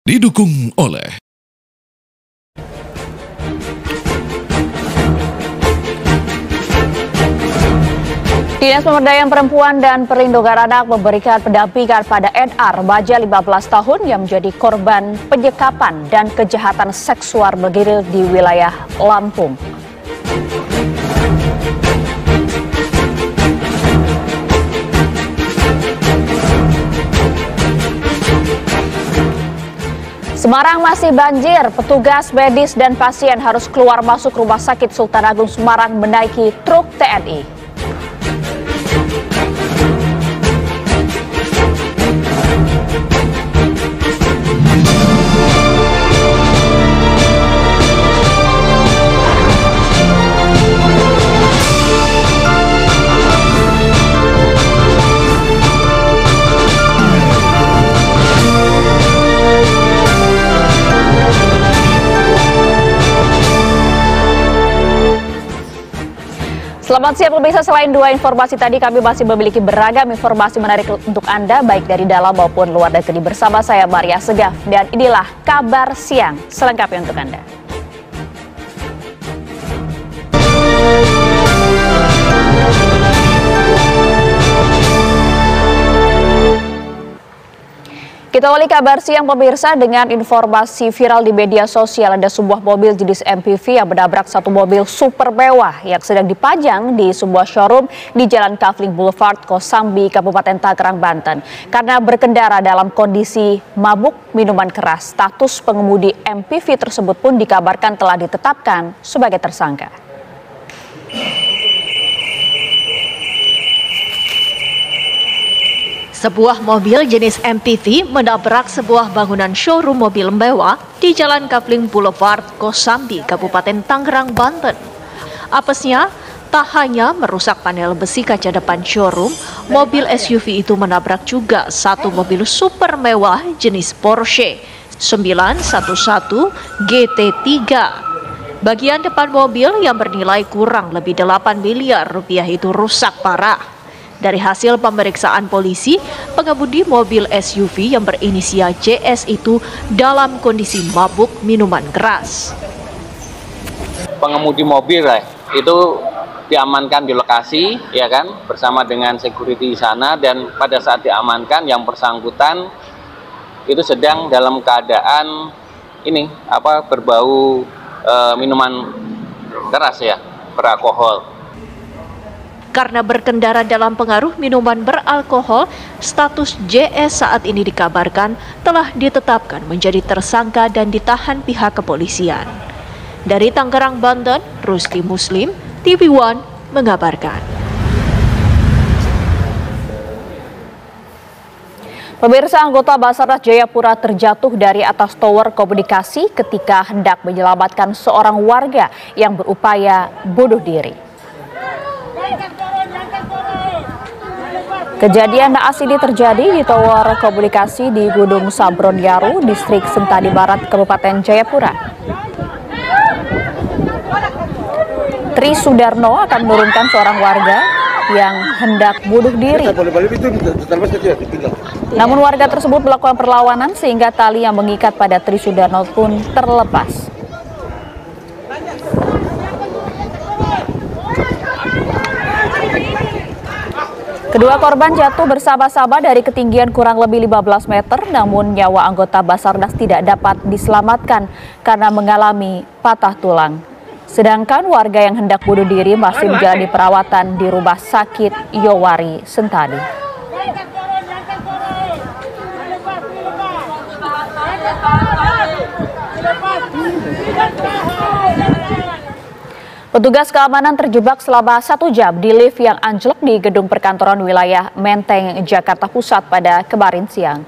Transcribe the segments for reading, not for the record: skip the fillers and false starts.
Didukung oleh Dinas Pemberdayaan Perempuan dan Perlindungan Anak memberikan pendampingan pada NR, remaja 15 tahun yang menjadi korban penyekapan dan kejahatan seksual bergeril di wilayah Lampung. Semarang masih banjir, petugas medis dan pasien harus keluar masuk Rumah Sakit Sultan Agung Semarang menaiki truk TNI. Selamat siang pemirsa, selain dua informasi tadi kami masih memiliki beragam informasi menarik untuk Anda baik dari dalam maupun luar negeri. Bersama saya Maria Segaf dan inilah kabar siang selengkapnya untuk Anda. Kita awali kabar siang pemirsa dengan informasi viral di media sosial. Ada sebuah mobil jenis MPV yang menabrak satu mobil super mewah yang sedang dipajang di sebuah showroom di Jalan Kafling Boulevard, Kosambi, Kabupaten Tangerang, Banten. Karena berkendara dalam kondisi mabuk minuman keras, status pengemudi MPV tersebut pun dikabarkan telah ditetapkan sebagai tersangka. Sebuah mobil jenis MPV menabrak sebuah bangunan showroom mobil mewah di Jalan Kafling Boulevard, Kosambi, Kabupaten Tangerang, Banten. Apesnya, tak hanya merusak panel besi kaca depan showroom, mobil SUV itu menabrak juga satu mobil super mewah jenis Porsche 911 GT3. Bagian depan mobil yang bernilai kurang lebih 8 miliar rupiah itu rusak parah. Dari hasil pemeriksaan polisi, pengemudi mobil SUV yang berinisial JS itu dalam kondisi mabuk minuman keras. Pengemudi mobil itu diamankan di lokasi, ya kan, bersama dengan security di sana, dan pada saat diamankan yang bersangkutan itu sedang dalam keadaan berbau minuman keras ya, beralkohol. Karena berkendara dalam pengaruh minuman beralkohol, status JS saat ini dikabarkan telah ditetapkan menjadi tersangka dan ditahan pihak kepolisian. Dari Tangerang, Banten, Rusdi Muslim, TV One mengabarkan. Pemirsa, anggota Basarnas Jayapura terjatuh dari atas tower komunikasi ketika hendak menyelamatkan seorang warga yang berupaya bunuh diri. Kejadian naas ini terjadi di tower komunikasi di Gunung Sabron Yaru, Distrik Sentani Barat, Kabupaten Jayapura. Tri Sudarno akan menurunkan seorang warga yang hendak bunuh diri. Namun warga tersebut melakukan perlawanan sehingga tali yang mengikat pada Tri Sudarno pun terlepas. Kedua korban jatuh bersama-sama dari ketinggian kurang lebih 15 meter, namun nyawa anggota Basarnas tidak dapat diselamatkan karena mengalami patah tulang. Sedangkan warga yang hendak bunuh diri masih menjalani perawatan di Rumah Sakit Yowari, Sentani. Petugas keamanan terjebak selama 1 jam di lift yang anjlok di gedung perkantoran wilayah Menteng, Jakarta Pusat pada kemarin siang.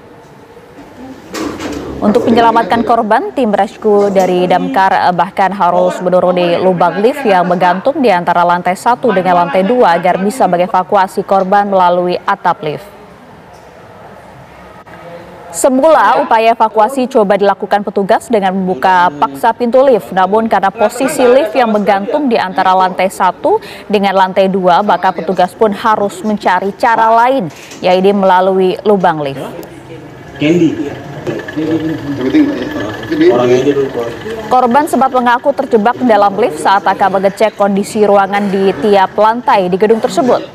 Untuk menyelamatkan korban, tim rescue dari Damkar bahkan harus menuruni lubang lift yang menggantung di antara lantai 1 dengan lantai 2 agar bisa mengevakuasi korban melalui atap lift. Semula upaya evakuasi coba dilakukan petugas dengan membuka paksa pintu lift, namun karena posisi lift yang menggantung di antara lantai 1 dengan lantai 2, maka petugas pun harus mencari cara lain, yaitu melalui lubang lift. Korban sempat mengaku terjebak dalam lift saat akan mengecek kondisi ruangan di tiap lantai di gedung tersebut.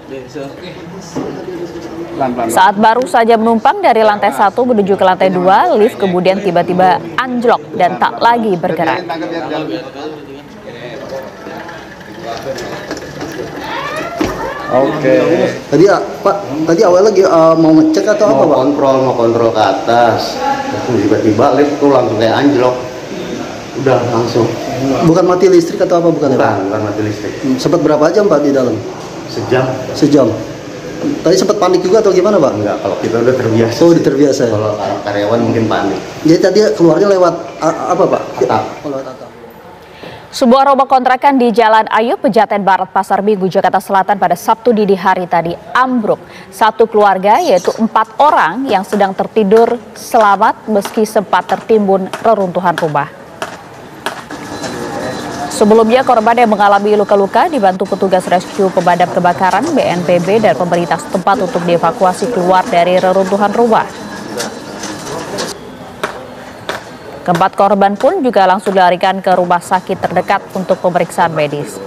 Saat baru saja menumpang dari lantai 1 menuju ke lantai 2, lift kemudian tiba-tiba anjlok dan tak lagi bergerak. Oke. Tadi Pak, tadi awalnya lagi mau ngecek atau apa Pak? Mau kontrol ke atas. Tiba-tiba lift tuh langsung kayak anjlok. Udah langsung. Bukan mati listrik atau apa bukan ya Pak? Bukan mati listrik. Sempat berapa jam Pak di dalam? Sejam. Tadi sempat panik juga atau gimana Pak? Enggak, kalau kita udah terbiasa. Oh, udah terbiasa. Kalau karyawan mungkin panik. Jadi tadi keluarnya lewat apa Pak? Atap. Oh, lewat atap. Sebuah rumah kontrakan di Jalan Ayub, Pejaten Barat, Pasar Minggu, Jakarta Selatan pada Sabtu dini hari tadi ambruk. Satu keluarga, yaitu 4 orang yang sedang tertidur selamat meski sempat tertimbun reruntuhan rumah. Sebelumnya korban yang mengalami luka-luka dibantu petugas rescue pemadam kebakaran, BNPB, dan pemerintah setempat untuk dievakuasi keluar dari reruntuhan rumah. Keempat korban pun juga langsung dilarikan ke rumah sakit terdekat untuk pemeriksaan medis.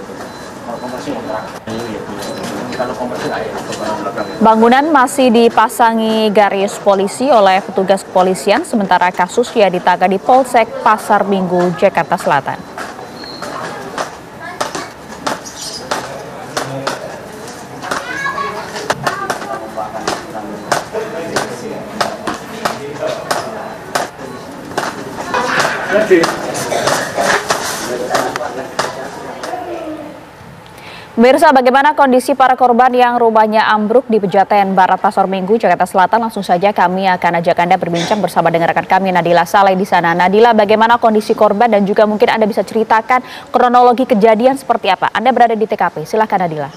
Bangunan masih dipasangi garis polisi oleh petugas kepolisian, sementara kasusnya ditangani Polsek Pasar Minggu, Jakarta Selatan. Pemirsa, bagaimana kondisi para korban yang rumahnya ambruk di Pejaten Barat, Pasar Minggu, Jakarta Selatan? Langsung saja kami akan ajak Anda berbincang bersama dengan rekan kami Nadila Saleh di sana. Nadila, bagaimana kondisi korban dan juga mungkin Anda bisa ceritakan kronologi kejadian seperti apa? Anda berada di TKP, silakan Nadila.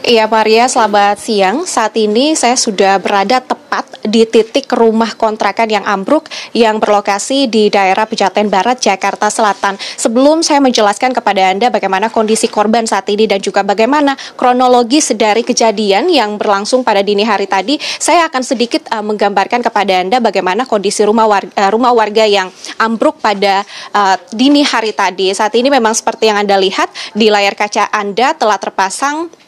Iya Maria, selamat siang. Saat ini saya sudah berada tepat di titik rumah kontrakan yang ambruk yang berlokasi di daerah Pejaten Barat, Jakarta Selatan. Sebelum saya menjelaskan kepada Anda bagaimana kondisi korban saat ini dan juga bagaimana kronologis dari kejadian yang berlangsung pada dini hari tadi, saya akan sedikit menggambarkan kepada Anda bagaimana kondisi rumah warga yang ambruk pada dini hari tadi. Saat ini memang seperti yang Anda lihat di layar kaca Anda telah terpasang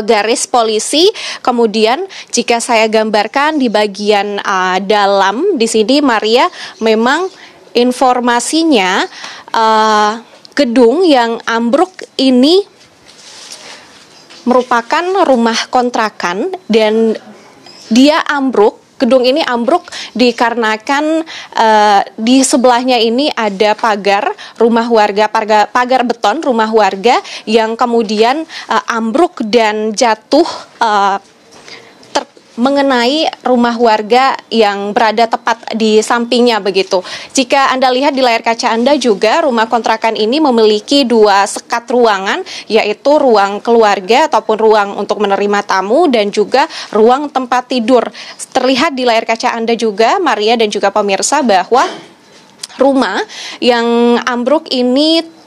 garis polisi. Kemudian jika saya gambarkan di bagian dalam di sini Maria, memang informasinya gedung yang ambruk ini merupakan rumah kontrakan dan dia ambruk. Gedung ini ambruk dikarenakan di sebelahnya ini ada pagar rumah warga, pagar beton rumah warga yang kemudian ambruk dan jatuh mengenai rumah warga yang berada tepat di sampingnya begitu. Jika Anda lihat di layar kaca Anda juga, rumah kontrakan ini memiliki 2 sekat ruangan, yaitu ruang keluarga ataupun ruang untuk menerima tamu dan juga ruang tempat tidur. Terlihat di layar kaca Anda juga, Maria dan juga pemirsa, bahwa rumah yang ambruk ini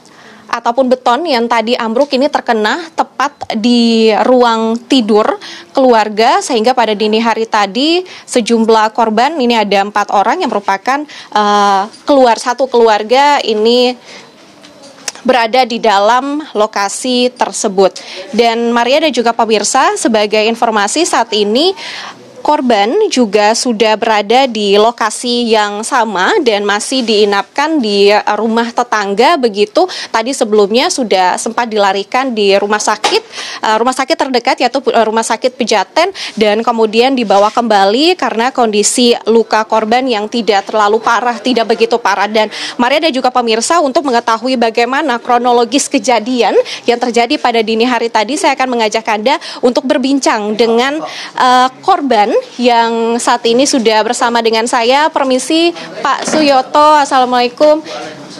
ataupun beton yang tadi ambruk ini terkena tepat di ruang tidur keluarga, sehingga pada dini hari tadi sejumlah korban, ini ada 4 orang yang merupakan satu keluarga ini berada di dalam lokasi tersebut. Dan Maria dan juga pemirsa, sebagai informasi saat ini korban juga sudah berada di lokasi yang sama dan masih diinapkan di rumah tetangga begitu. Tadi sebelumnya sudah sempat dilarikan di rumah sakit terdekat, yaitu Rumah Sakit Pejaten, dan kemudian dibawa kembali karena kondisi luka korban yang tidak terlalu parah, tidak begitu parah. Dan Maria dan juga pemirsa, untuk mengetahui bagaimana kronologis kejadian yang terjadi pada dini hari tadi, saya akan mengajak Anda untuk berbincang dengan korban yang saat ini sudah bersama dengan saya. Permisi Pak Suyoto, Assalamualaikum.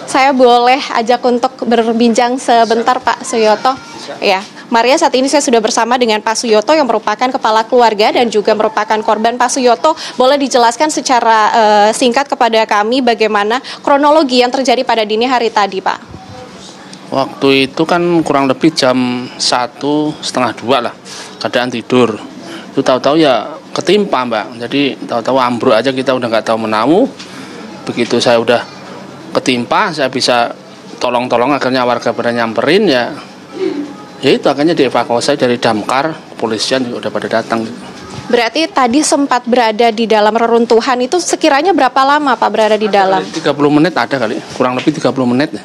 Saya boleh ajak untuk berbincang sebentar Pak Suyoto? Ya, Maria, saat ini saya sudah bersama dengan Pak Suyoto yang merupakan kepala keluarga dan juga merupakan korban. Pak Suyoto, boleh dijelaskan secara singkat kepada kami bagaimana kronologi yang terjadi pada dini hari tadi Pak? Waktu itu kan kurang lebih jam 1:30 lah, keadaan tidur. Itu tahu-tahu ya ketimpa Mbak. Jadi tahu-tahu ambruk aja kita udah nggak tahu menahu. Begitu saya udah ketimpa, saya bisa tolong-tolong, akhirnya warga pada nyamperin ya itu akhirnya dievakuasi dari damkar, kepolisian juga udah pada datang. Berarti tadi sempat berada di dalam reruntuhan itu sekiranya berapa lama Pak berada di dalam? 30 menit ada kali, kurang lebih 30 menit ya,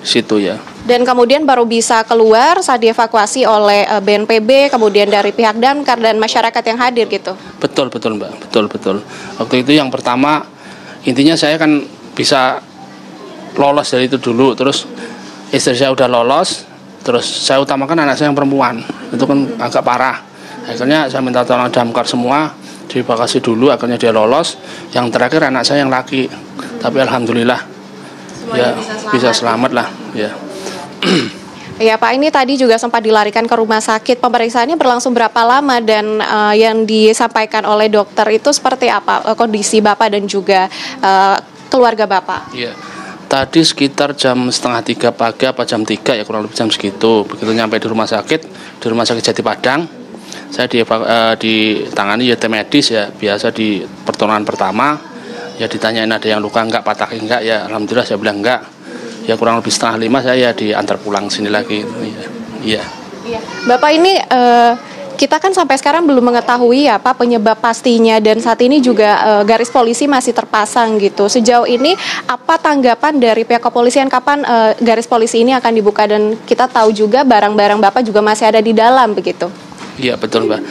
situ ya. Dan kemudian baru bisa keluar saat dievakuasi oleh BNPB, kemudian dari pihak damkar dan masyarakat yang hadir gitu? Betul Mbak, betul. Waktu itu yang pertama, intinya saya kan bisa lolos dari itu dulu, terus istri saya udah lolos, terus saya utamakan anak saya yang perempuan, itu kan agak parah. Akhirnya saya minta tolong damkar semua, dievakuasi dulu, akhirnya dia lolos. Yang terakhir anak saya yang laki, tapi alhamdulillah ya bisa selamat lah ya. Ya Pak, ini tadi juga sempat dilarikan ke rumah sakit. Pemeriksaannya berlangsung berapa lama dan yang disampaikan oleh dokter itu seperti apa kondisi Bapak dan juga keluarga Bapak? Iya. Tadi sekitar jam 2:30 pagi apa jam 3 ya, kurang lebih jam segitu. Begitu nyampe di rumah sakit Jati Padang, saya ditangani ya tim medis ya, biasa di pertolongan pertama ya, ditanyain ada yang luka enggak, patah enggak, ya alhamdulillah saya bilang enggak. Ya kurang lebih 4:30 saya diantar pulang sini lagi. Iya. Bapak ini kita kan sampai sekarang belum mengetahui ya Pak penyebab pastinya, dan saat ini juga garis polisi masih terpasang gitu. Sejauh ini apa tanggapan dari pihak kepolisian, kapan garis polisi ini akan dibuka, dan kita tahu juga barang-barang Bapak juga masih ada di dalam begitu? Iya betul Mbak.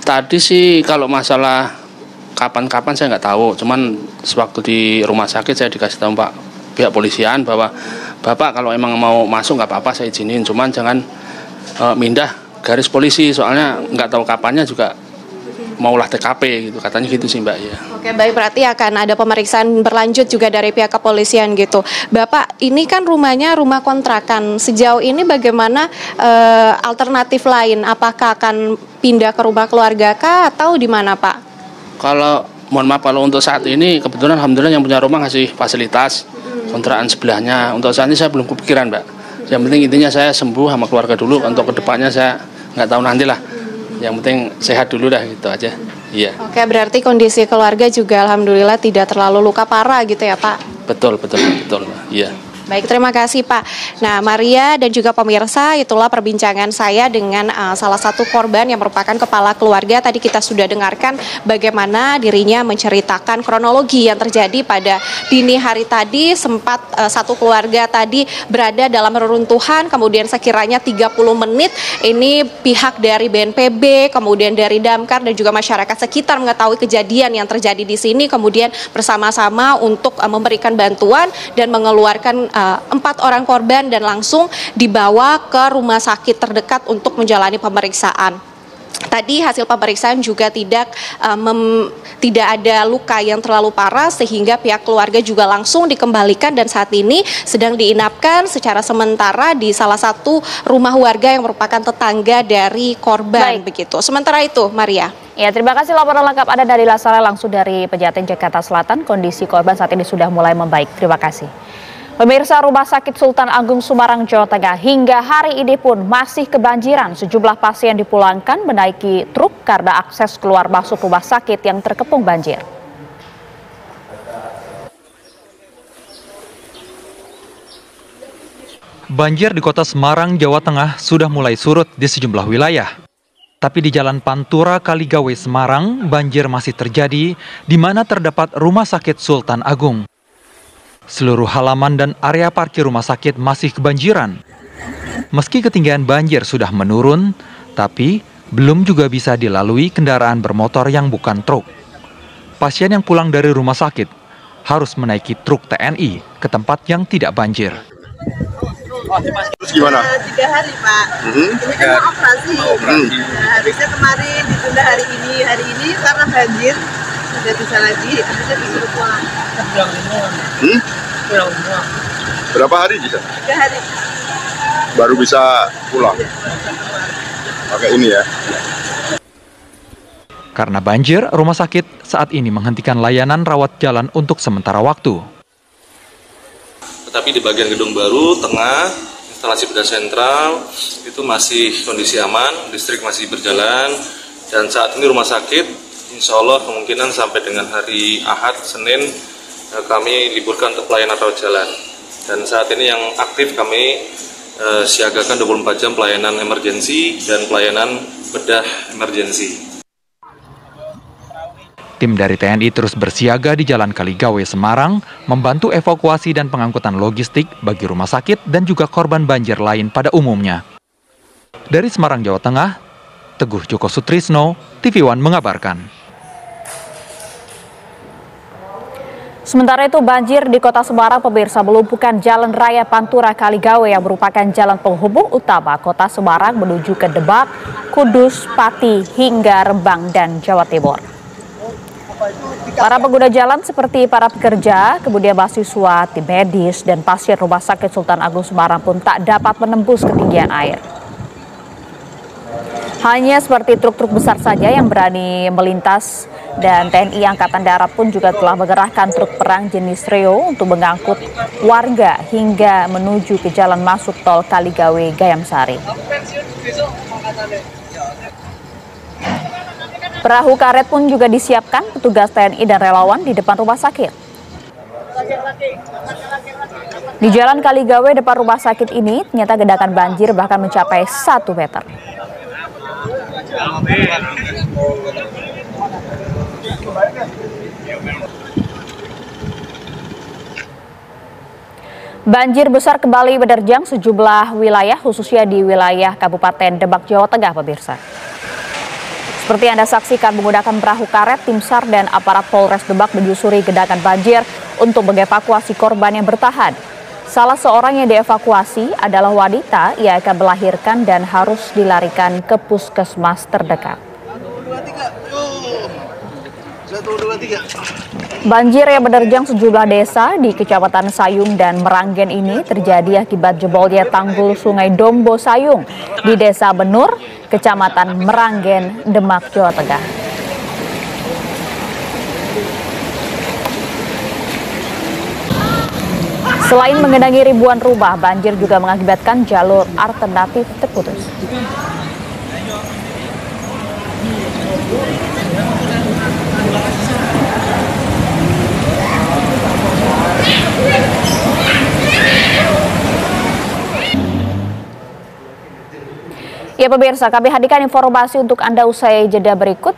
Tadi sih kalau masalah kapan-kapan saya nggak tahu, cuman sewaktu di rumah sakit saya dikasih tahu Pak pihak polisian bahwa Bapak kalau emang mau masuk nggak apa-apa saya izinin, cuman jangan mindah garis polisi, soalnya nggak tahu kapannya juga maulah TKP gitu, katanya gitu sih Mbak ya. Oke baik, berarti akan ada pemeriksaan berlanjut juga dari pihak kepolisian gitu. Bapak ini kan rumahnya rumah kontrakan, sejauh ini bagaimana alternatif lain, apakah akan pindah ke rumah keluarga kah atau di mana Pak? Kalau mohon maaf, kalau untuk saat ini kebetulan alhamdulillah yang punya rumah ngasih fasilitas kontrakan sebelahnya. Untuk saat ini saya belum kepikiran Mbak. Yang penting intinya saya sembuh sama keluarga dulu, untuk kedepannya saya nggak tahu nanti lah. Yang penting sehat dulu dah, gitu aja. Iya. Oke, berarti kondisi keluarga juga alhamdulillah tidak terlalu luka parah gitu ya Pak? Betul. Iya. Baik, terima kasih Pak. Nah, Maria dan juga pemirsa, itulah perbincangan saya dengan salah satu korban yang merupakan kepala keluarga. Tadi kita sudah dengarkan bagaimana dirinya menceritakan kronologi yang terjadi pada dini hari tadi. Sempat satu keluarga tadi berada dalam reruntuhan, kemudian sekiranya 30 menit ini pihak dari BNPB, kemudian dari damkar dan juga masyarakat sekitar mengetahui kejadian yang terjadi di sini, kemudian bersama-sama untuk memberikan bantuan dan mengeluarkan 4 orang korban dan langsung dibawa ke rumah sakit terdekat untuk menjalani pemeriksaan. Tadi hasil pemeriksaan juga tidak ada luka yang terlalu parah, sehingga pihak keluarga juga langsung dikembalikan dan saat ini sedang diinapkan secara sementara di salah satu rumah warga yang merupakan tetangga dari korban. Begitu. Sementara itu, Maria. Ya, terima kasih laporan lengkap Anda dari Lasara langsung dari Pejaten Jakarta Selatan. Kondisi korban saat ini sudah mulai membaik. Terima kasih. Pemirsa, Rumah Sakit Sultan Agung Semarang, Jawa Tengah hingga hari ini pun masih kebanjiran. Sejumlah pasien dipulangkan menaiki truk karena akses keluar masuk rumah sakit yang terkepung banjir. Banjir di kota Semarang, Jawa Tengah sudah mulai surut di sejumlah wilayah. Tapi di Jalan Pantura, Kaligawe, Semarang, banjir masih terjadi di mana terdapat Rumah Sakit Sultan Agung. Seluruh halaman dan area parkir rumah sakit masih kebanjiran. Meski ketinggian banjir sudah menurun, tapi belum juga bisa dilalui kendaraan bermotor yang bukan truk. Pasien yang pulang dari rumah sakit harus menaiki truk TNI ke tempat yang tidak banjir. Terus gimana? 3 hari Pak. Ini kan mau operasi. Nah, harusnya kemarin ditunda hari ini karena banjir. Sudah bisa lagi, harusnya disuruh pulang. Berapa hari bisa? 3 hari. Baru bisa pulang. Pakai ini ya. Karena banjir, rumah sakit saat ini menghentikan layanan rawat jalan untuk sementara waktu. Tetapi di bagian gedung baru, tengah, instalasi bedah sentral, itu masih kondisi aman, listrik masih berjalan, dan saat ini rumah sakit insya Allah kemungkinan sampai dengan hari Ahad, Senin, kami liburkan untuk pelayanan rawat jalan. Dan saat ini yang aktif kami siagakan 24 jam pelayanan emergensi dan pelayanan bedah emergensi. Tim dari TNI terus bersiaga di Jalan Kaligawe, Semarang, membantu evakuasi dan pengangkutan logistik bagi rumah sakit dan juga korban banjir lain pada umumnya. Dari Semarang, Jawa Tengah, Teguh Joko Sutrisno, TV One mengabarkan. Sementara itu banjir di Kota Semarang pemirsa melumpuhkan Jalan Raya Pantura Kaligawe yang merupakan jalan penghubung utama Kota Semarang menuju ke Demak, Kudus, Pati, hingga Rembang dan Jawa Timur. Para pengguna jalan seperti para pekerja, kemudian mahasiswa, tim medis, dan pasien Rumah Sakit Sultan Agung Semarang pun tak dapat menembus ketinggian air. Hanya seperti truk-truk besar saja yang berani melintas, dan TNI Angkatan Darat pun juga telah mengerahkan truk perang jenis Reo untuk mengangkut warga hingga menuju ke jalan masuk tol Kaligawe Gayamsari. Perahu karet pun juga disiapkan petugas TNI dan relawan di depan rumah sakit. Di Jalan Kaligawe depan rumah sakit ini, ternyata genangan banjir bahkan mencapai 1 meter. Banjir besar kembali menerjang sejumlah wilayah, khususnya di wilayah Kabupaten Demak, Jawa Tengah, pemirsa. Seperti Anda saksikan, menggunakan perahu karet, tim SAR dan aparat Polres Demak menyusuri genangan banjir untuk mengevakuasi korban yang bertahan. Salah seorang yang dievakuasi adalah wanita yang akan melahirkan dan harus dilarikan ke puskesmas terdekat. Banjir yang menerjang sejumlah desa di Kecamatan Sayung dan Meranggen ini terjadi akibat jebolnya tanggul Sungai Dombo Sayung di Desa Benur, Kecamatan Meranggen, Demak, Jawa Tengah. Selain mengenangi ribuan rumah, banjir juga mengakibatkan jalur alternatif terputus. Ya pemirsa, kami hadirkan informasi untuk Anda usai jeda berikut.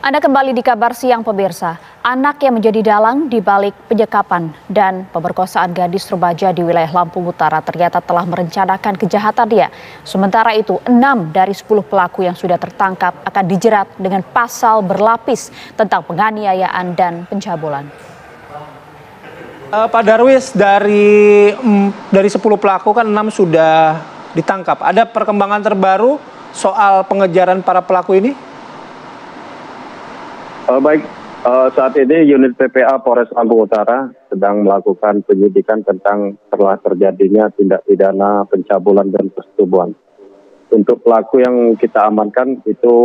Anda kembali di Kabar Siang pemirsa. Anak yang menjadi dalang di balik penyekapan dan pemerkosaan gadis remaja di wilayah Lampung Utara ternyata telah merencanakan kejahatannya. Sementara itu, 6 dari 10 pelaku yang sudah tertangkap akan dijerat dengan pasal berlapis tentang penganiayaan dan pencabulan. Pak Darwis, dari 10 pelaku kan 6 sudah ditangkap. Ada perkembangan terbaru soal pengejaran para pelaku ini? Baik, saat ini unit PPA Polres Lampung Utara sedang melakukan penyidikan tentang telah terjadinya tindak pidana pencabulan dan persetubuhan. Untuk pelaku yang kita amankan itu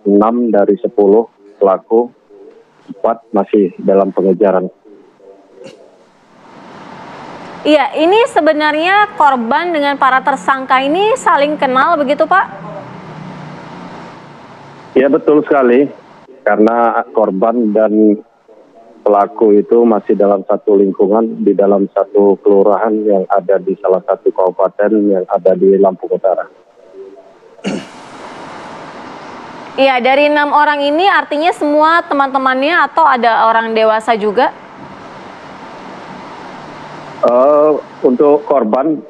6 dari 10 pelaku, 4 masih dalam pengejaran. Iya, ini sebenarnya korban dengan para tersangka ini saling kenal begitu, Pak? Ya, betul sekali. Karena korban dan pelaku itu masih dalam satu lingkungan, di dalam satu kelurahan yang ada di salah satu kabupaten yang ada di Lampung Utara. Iya, dari 6 orang ini artinya semua teman-temannya atau ada orang dewasa juga? Untuk korban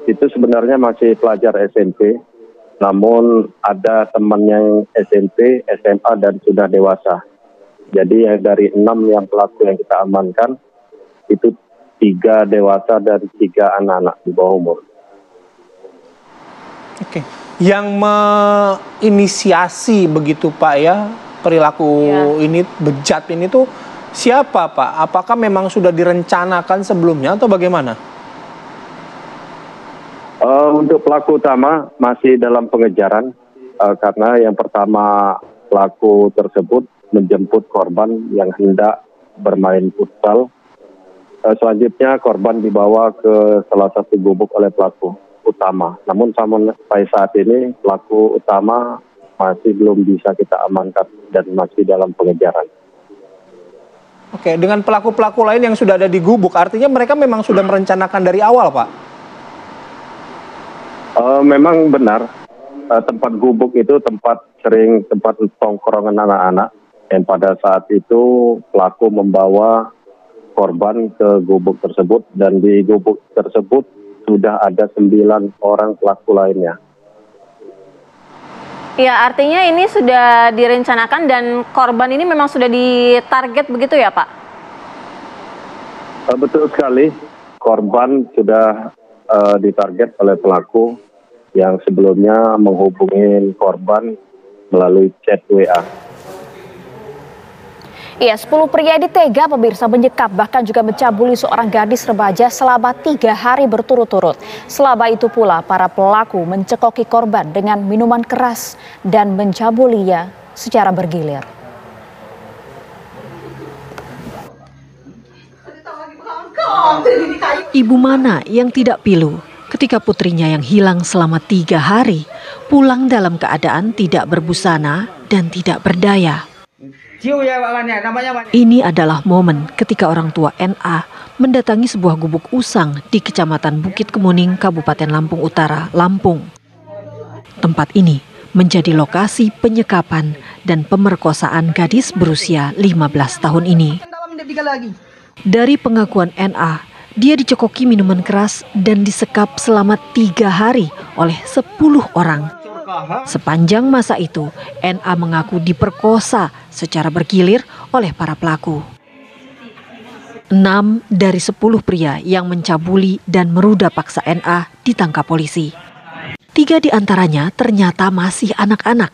itu sebenarnya masih pelajar SMP, namun ada teman yang SMP, SMA dan sudah dewasa. Jadi dari 6 yang pelaku yang kita amankan itu 3 dewasa dan 3 anak-anak di bawah umur. Oke, yang menginisiasi begitu Pak ya perilaku ini bejat ini tuh siapa Pak? Apakah memang sudah direncanakan sebelumnya atau bagaimana? Untuk pelaku utama masih dalam pengejaran karena yang pertama pelaku tersebut menjemput korban yang hendak bermain futsal. Selanjutnya korban dibawa ke salah satu gubuk oleh pelaku utama. Namun sampai saat ini pelaku utama masih belum bisa kita amankan dan masih dalam pengejaran. Oke, dengan pelaku-pelaku lain yang sudah ada di gubuk, artinya mereka memang sudah merencanakan dari awal, Pak? Memang benar, tempat gubuk itu tempat tongkrongan anak-anak, dan pada saat itu pelaku membawa korban ke gubuk tersebut, dan di gubuk tersebut sudah ada 9 orang pelaku lainnya. Ya, artinya ini sudah direncanakan dan korban ini memang sudah ditarget begitu ya, Pak? Betul sekali, korban sudah ditarget oleh pelaku yang sebelumnya menghubungi korban melalui chat WA. Iya, 10 pria ditega pemirsa menyekap bahkan juga mencabuli seorang gadis remaja selama 3 hari berturut-turut. Selama itu pula para pelaku mencekoki korban dengan minuman keras dan mencabulinya secara bergilir. Ibu mana yang tidak pilu ketika putrinya yang hilang selama 3 hari pulang dalam keadaan tidak berbusana dan tidak berdaya. Ini adalah momen ketika orang tua NA mendatangi sebuah gubuk usang di Kecamatan Bukit Kemuning, Kabupaten Lampung Utara, Lampung. Tempat ini menjadi lokasi penyekapan dan pemerkosaan gadis berusia 15 tahun ini. Dari pengakuan NA, dia dicekoki minuman keras dan disekap selama 3 hari oleh 10 orang. Sepanjang masa itu, NA mengaku diperkosa secara bergilir oleh para pelaku. 6 dari 10 pria yang mencabuli dan meruda paksa NA ditangkap polisi. 3 diantaranya ternyata masih anak-anak.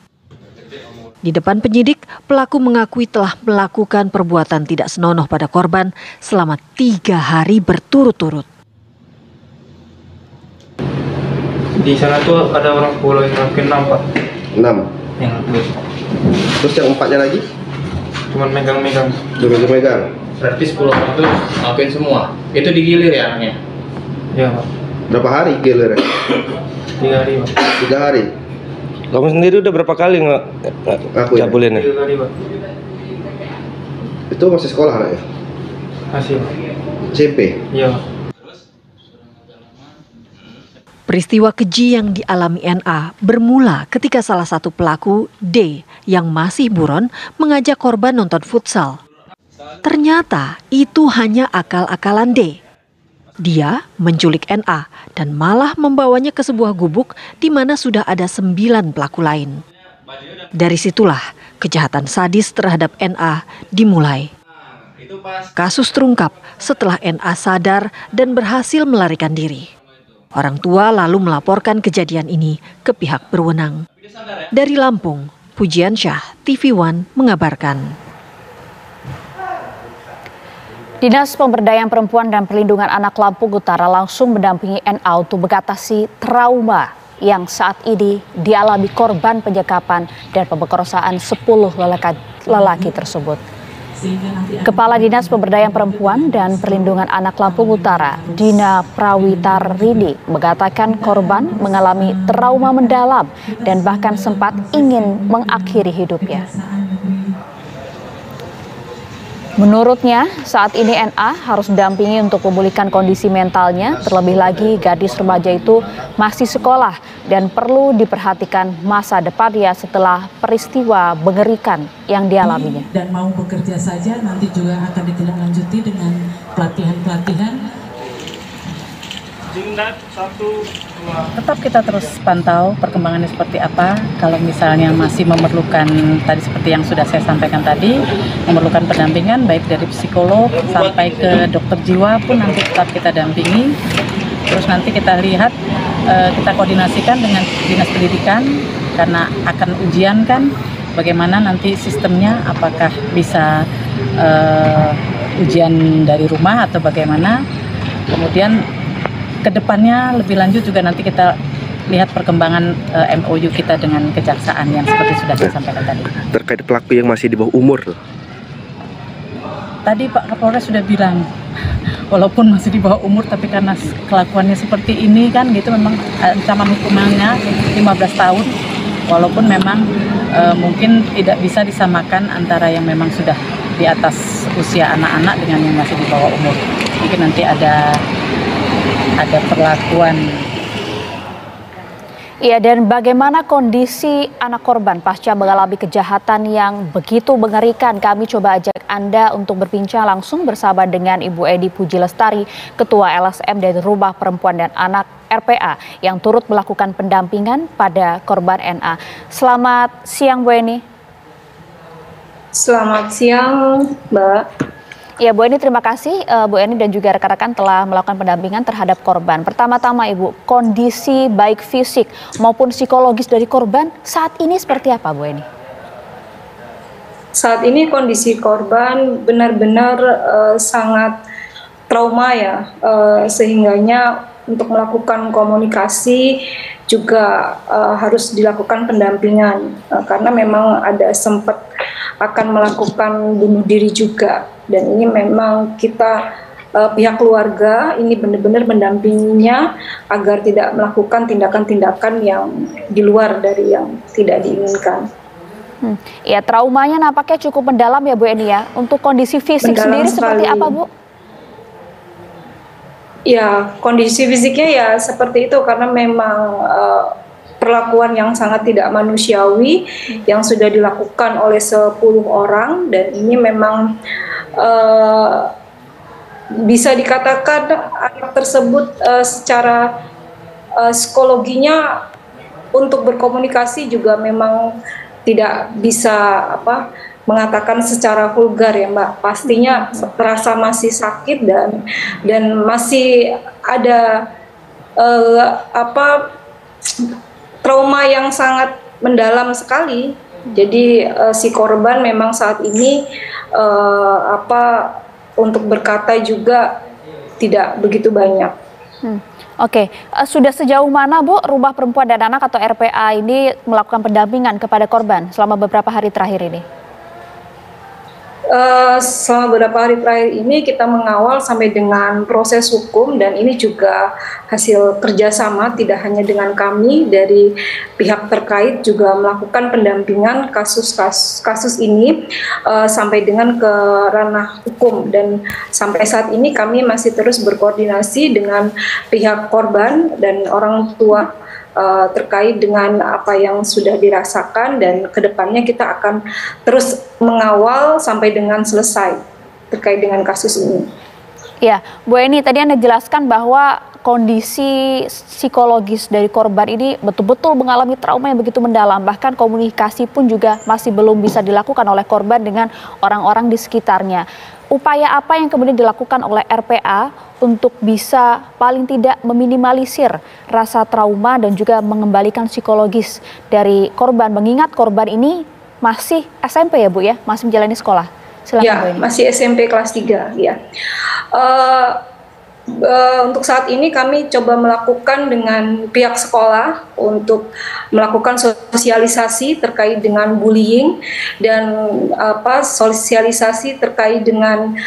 Di depan penyidik, pelaku mengakui telah melakukan perbuatan tidak senonoh pada korban selama 3 hari berturut-turut. Di sana tuh ada orang pulau yang ngelakuin 6, Pak. 6? Yang ngelakuin. Terus yang 4-nya lagi? Cuman megang-megang. Megang-megang? Berarti 10 orang itu ngelakuin semua? Itu digilir ya anaknya? Iya, Pak. Berapa hari gilir? 3 hari, Pak. 3 hari? Kamu sendiri udah berapa kali ngecabulin ya? 3 kali, Pak. Itu masih sekolah anaknya? Masih, Pak. SMP? Iya, Pak. Peristiwa keji yang dialami NA bermula ketika salah satu pelaku, D, yang masih buron mengajak korban nonton futsal. Ternyata itu hanya akal-akalan D. Dia menculik NA dan malah membawanya ke sebuah gubuk di mana sudah ada 9 pelaku lain. Dari situlah kejahatan sadis terhadap NA dimulai. Kasus terungkap setelah NA sadar dan berhasil melarikan diri. Orang tua lalu melaporkan kejadian ini ke pihak berwenang. Dari Lampung, Pujiansyah, TV One mengabarkan. Dinas Pemberdayaan Perempuan dan Perlindungan Anak Lampung Utara langsung mendampingi NA untuk mengatasi trauma yang saat ini dialami korban penyekapan dan pemerkosaan 10 lelaki tersebut. Kepala Dinas Pemberdayaan Perempuan dan Perlindungan Anak Lampung Utara, Dina Prawitarini, mengatakan korban mengalami trauma mendalam dan bahkan sempat ingin mengakhiri hidupnya. Menurutnya, saat ini NA harus didampingi untuk memulihkan kondisi mentalnya, terlebih lagi gadis remaja itu masih sekolah dan perlu diperhatikan masa depannya setelah peristiwa mengerikan yang dialaminya. Dan mau bekerja saja nanti juga akan ditindaklanjuti dengan pelatihan-pelatihan. Tetap kita terus pantau perkembangannya seperti apa. Kalau misalnya masih memerlukan, tadi seperti yang sudah saya sampaikan tadi, memerlukan pendampingan baik dari psikolog sampai ke dokter jiwa pun nanti tetap kita dampingi. Terus nanti kita lihat, kita koordinasikan dengan Dinas Pendidikan karena akan ujian kan, bagaimana nanti sistemnya, apakah bisa ujian dari rumah atau bagaimana. Kemudian kedepannya lebih lanjut juga nanti kita lihat perkembangan MOU kita dengan kejaksaan yang seperti sudah saya sampaikan tadi. Terkait pelaku yang masih di bawah umur tuh. Tadi Pak Kapolres sudah bilang, walaupun masih di bawah umur tapi karena kelakuannya seperti ini kan gitu, memang ancaman hukumannya 15 tahun. walaupun memang mungkin tidak bisa disamakan antara yang memang sudah di atas usia anak-anak dengan yang masih di bawah umur. Mungkin nanti ada perlakuan. Iya, dan bagaimana kondisi anak korban pasca mengalami kejahatan yang begitu mengerikan? Kami coba ajak Anda untuk berbincang langsung bersama dengan Ibu Edi Puji Lestari, Ketua LSM dari Rumah Perempuan dan Anak RPA yang turut melakukan pendampingan pada korban NA. Selamat siang, Bu Eni. Selamat siang, Mbak. Ya, Bu Eni, terima kasih Bu Eni dan juga rekan-rekan telah melakukan pendampingan terhadap korban. Pertama-tama Ibu, kondisi baik fisik maupun psikologis dari korban saat ini seperti apa, Bu Eni? Saat ini kondisi korban benar-benar sangat trauma ya, sehingganya untuk melakukan komunikasi juga harus dilakukan pendampingan karena memang ada sempat akan melakukan bunuh diri juga. Dan ini memang kita pihak keluarga ini benar-benar mendampinginya agar tidak melakukan tindakan-tindakan yang di luar dari yang tidak diinginkan. Ya, traumanya nampaknya cukup mendalam ya Bu Eni ya. Untuk kondisi fisik Mendalam sendiri seperti sekali. apa, Bu? Ya, kondisi fisiknya ya seperti itu karena memang perlakuan yang sangat tidak manusiawi yang sudah dilakukan oleh 10 orang, dan ini memang bisa dikatakan anak tersebut secara psikologinya untuk berkomunikasi juga memang tidak bisa mengatakan secara vulgar ya Mbak. Pastinya terasa masih sakit dan masih ada trauma yang sangat mendalam sekali. Jadi si korban memang saat ini untuk berkata juga tidak begitu banyak. Oke, sudah sejauh mana Bu Rumah Perempuan dan Anak atau RPA ini melakukan pendampingan kepada korban selama beberapa hari terakhir ini? Selama beberapa hari terakhir ini kita mengawal sampai dengan proses hukum, dan ini juga hasil kerjasama tidak hanya dengan kami, dari pihak terkait juga melakukan pendampingan kasus ini sampai dengan ke ranah hukum, dan sampai saat ini kami masih terus berkoordinasi dengan pihak korban dan orang tua terkait dengan apa yang sudah dirasakan, dan kedepannya kita akan terus mengawal sampai dengan selesai terkait dengan kasus ini. Ya, Bu Eni, tadi Anda jelaskan bahwa kondisi psikologis dari korban ini betul-betul mengalami trauma yang begitu mendalam, bahkan komunikasi pun juga masih belum bisa dilakukan oleh korban dengan orang-orang di sekitarnya. Upaya apa yang kemudian dilakukan oleh RPA untuk bisa paling tidak meminimalisir rasa trauma dan juga mengembalikan psikologis dari korban, mengingat korban ini masih SMP ya Bu ya, masih menjalani sekolah? Silakan Ya, Bu Eni. masih SMP kelas 3 ya. Untuk saat ini kami coba melakukan dengan pihak sekolah untuk melakukan sosialisasi terkait dengan bullying dan sosialisasi terkait dengan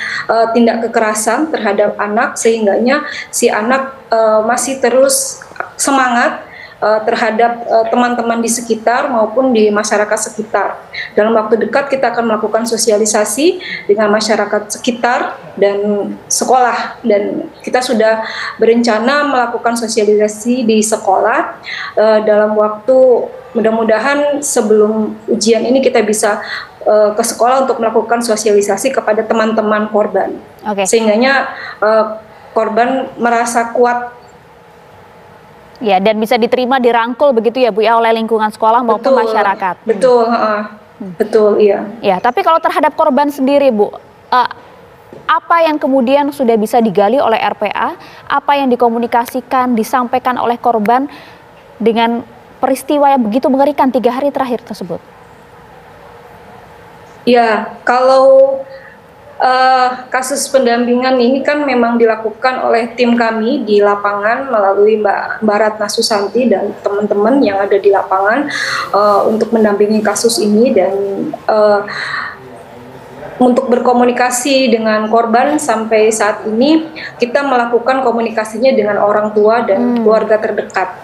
tindak kekerasan terhadap anak, sehingganya si anak masih terus semangat terhadap teman-teman di sekitar maupun di masyarakat sekitar. Dalam waktu dekat kita akan melakukan sosialisasi dengan masyarakat sekitar dan sekolah, dan kita sudah berencana melakukan sosialisasi di sekolah dalam waktu, mudah-mudahan sebelum ujian ini kita bisa ke sekolah untuk melakukan sosialisasi kepada teman-teman korban. Sehingganya korban merasa kuat. Ya, dan bisa diterima, dirangkul begitu ya Bu ya oleh lingkungan sekolah maupun masyarakat. Betul, betul, iya. Ya, tapi kalau terhadap korban sendiri Bu, apa yang kemudian sudah bisa digali oleh RPA, apa yang dikomunikasikan, disampaikan oleh korban dengan peristiwa yang begitu mengerikan 3 hari terakhir tersebut? Ya, kalau kasus pendampingan ini kan memang dilakukan oleh tim kami di lapangan melalui Mbak Ratna Susanti dan teman-teman yang ada di lapangan untuk mendampingi kasus ini, dan untuk berkomunikasi dengan korban sampai saat ini kita melakukan komunikasinya dengan orang tua dan keluarga terdekat